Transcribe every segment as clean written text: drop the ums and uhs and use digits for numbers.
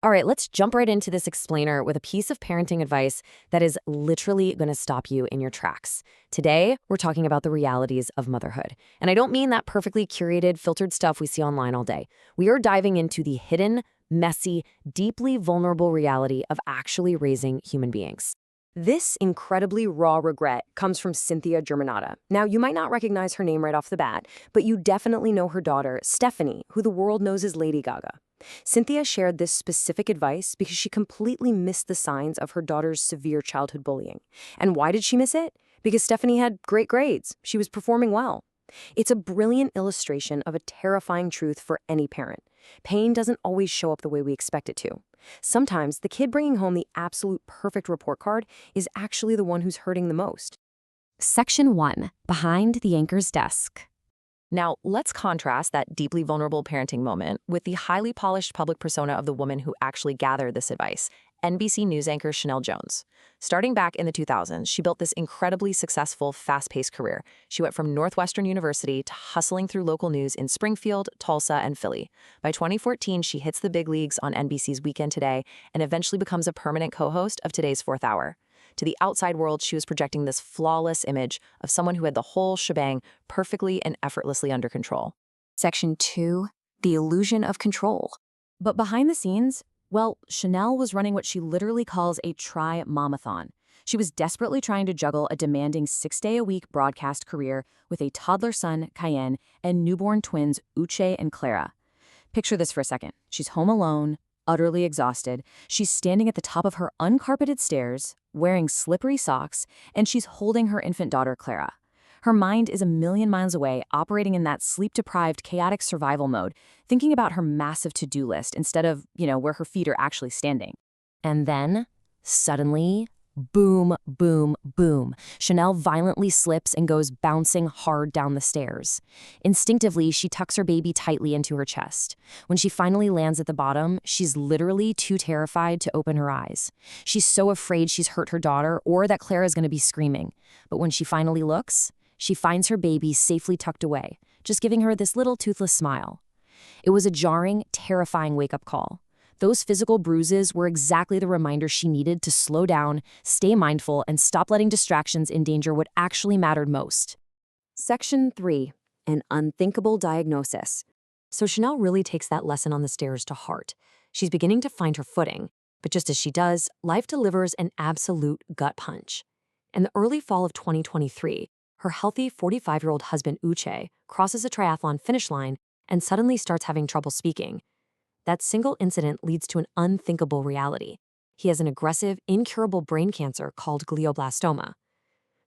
All right, let's jump right into this explainer with a piece of parenting advice that is literally going to stop you in your tracks. Today, we're talking about the realities of motherhood. And I don't mean that perfectly curated, filtered stuff we see online all day. We are diving into the hidden, messy, deeply vulnerable reality of actually raising human beings. This incredibly raw regret comes from Cynthia Germanata. Now, you might not recognize her name right off the bat, but you definitely know her daughter, Stephanie, who the world knows as Lady Gaga. Cynthia shared this specific advice because she completely missed the signs of her daughter's severe childhood bullying. And why did she miss it? Because Stephanie had great grades. She was performing well. It's a brilliant illustration of a terrifying truth for any parent. Pain doesn't always show up the way we expect it to. Sometimes the kid bringing home the absolute perfect report card is actually the one who's hurting the most. Section 1. Behind the anchor's desk. Now, let's contrast that deeply vulnerable parenting moment with the highly polished public persona of the woman who actually gathered this advice, NBC News anchor Sheinelle Jones. Starting back in the 2000s, she built this incredibly successful, fast-paced career. She went from Northwestern University to hustling through local news in Springfield, Tulsa, and Philly. By 2014, she hits the big leagues on NBC's Weekend Today and eventually becomes a permanent co-host of Today's Fourth Hour. To the outside world, she was projecting this flawless image of someone who had the whole shebang perfectly and effortlessly under control. Section 2. The illusion of control. But behind the scenes, well, Sheinelle was running what she literally calls a try-momathon. She was desperately trying to juggle a demanding 6-day-a-week broadcast career with a toddler son, Cayenne, and newborn twins, Uche and Clara. Picture this for a second. She's home alone, utterly exhausted. She's standing at the top of her uncarpeted stairs, wearing slippery socks, and she's holding her infant daughter, Clara. Her mind is a million miles away, operating in that sleep-deprived, chaotic survival mode, thinking about her massive to-do list instead of, where her feet are actually standing. And then, suddenly, boom, boom, boom. Sheinelle violently slips and goes bouncing hard down the stairs. Instinctively, she tucks her baby tightly into her chest. When she finally lands at the bottom, she's literally too terrified to open her eyes. She's so afraid she's hurt her daughter or that Clara is going to be screaming. But when she finally looks, she finds her baby safely tucked away, just giving her this little toothless smile. It was a jarring, terrifying wake-up call. Those physical bruises were exactly the reminder she needed to slow down, stay mindful, and stop letting distractions endanger what actually mattered most. Section 3. An unthinkable diagnosis. So Sheinelle really takes that lesson on the stairs to heart. She's beginning to find her footing, but just as she does, life delivers an absolute gut punch. In the early fall of 2023, her healthy 45-year-old husband Uche crosses a triathlon finish line and suddenly starts having trouble speaking. That single incident leads to an unthinkable reality. He has an aggressive, incurable brain cancer called glioblastoma.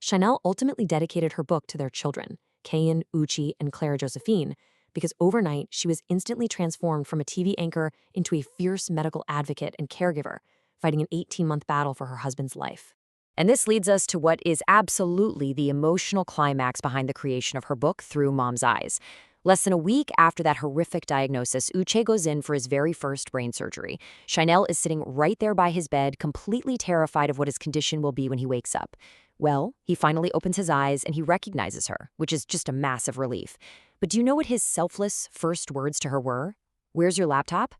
Sheinelle ultimately dedicated her book to their children, Cayenne, Uche, and Clara Josephine, because overnight she was instantly transformed from a TV anchor into a fierce medical advocate and caregiver, fighting an 18-month battle for her husband's life. And this leads us to what is absolutely the emotional climax behind the creation of her book, Through Mom's Eyes. Less than a week after that horrific diagnosis, Uche goes in for his very first brain surgery. Sheinelle is sitting right there by his bed, completely terrified of what his condition will be when he wakes up. Well, he finally opens his eyes and he recognizes her, which is just a massive relief. But do you know what his selfless first words to her were? "Where's your laptop?"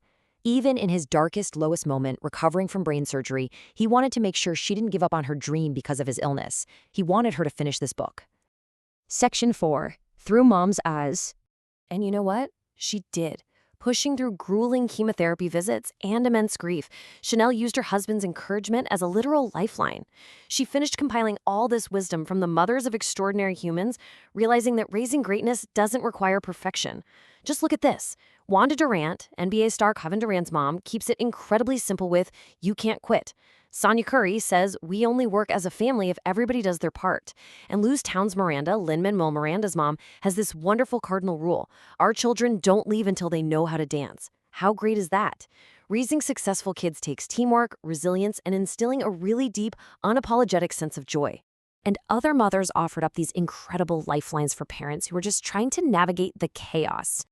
Even in his darkest, lowest moment, recovering from brain surgery, he wanted to make sure she didn't give up on her dream because of his illness. He wanted her to finish this book. Section 4. Through Mom's Eyes. And you know what? She did. Pushing through grueling chemotherapy visits and immense grief, Sheinelle used her husband's encouragement as a literal lifeline. She finished compiling all this wisdom from the mothers of extraordinary humans, realizing that raising greatness doesn't require perfection. Just look at this. Wanda Durant, NBA star Kevin Durant's mom, keeps it incredibly simple with, "You can't quit." Sonia Curry says, "We only work as a family if everybody does their part." And Luz Towns Miranda, Lin-Manuel Miranda's mom, has this wonderful cardinal rule. Our children don't leave until they know how to dance. How great is that? Raising successful kids takes teamwork, resilience, and instilling a really deep, unapologetic sense of joy. And other mothers offered up these incredible lifelines for parents who are just trying to navigate the chaos.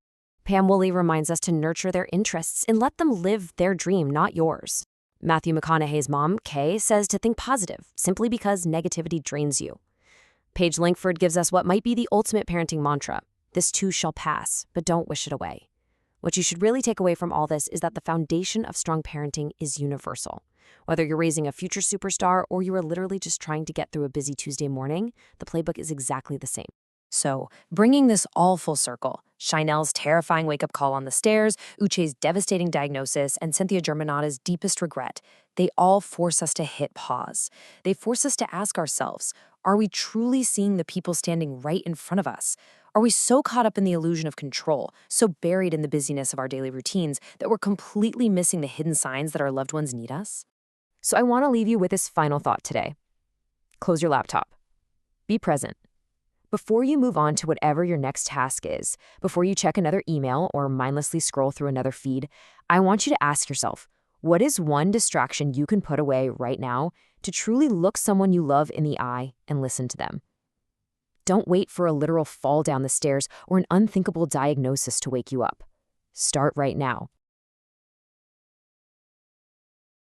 Pam Woolley reminds us to nurture their interests and let them live their dream, not yours. Matthew McConaughey's mom, Kay, says to think positive, simply because negativity drains you. Paige Langford gives us what might be the ultimate parenting mantra. This too shall pass, but don't wish it away. What you should really take away from all this is that the foundation of strong parenting is universal. Whether you're raising a future superstar or you are literally just trying to get through a busy Tuesday morning, the playbook is exactly the same. So, bringing this all full circle, Sheinelle's terrifying wake-up call on the stairs, Uche's devastating diagnosis, and Cynthia Germanotta's deepest regret, they all force us to hit pause. They force us to ask ourselves, are we truly seeing the people standing right in front of us? Are we so caught up in the illusion of control, so buried in the busyness of our daily routines, that we're completely missing the hidden signs that our loved ones need us? So I want to leave you with this final thought today. Close your laptop. Be present. Before you move on to whatever your next task is, before you check another email or mindlessly scroll through another feed, I want you to ask yourself, what is one distraction you can put away right now to truly look someone you love in the eye and listen to them? Don't wait for a literal fall down the stairs or an unthinkable diagnosis to wake you up. Start right now.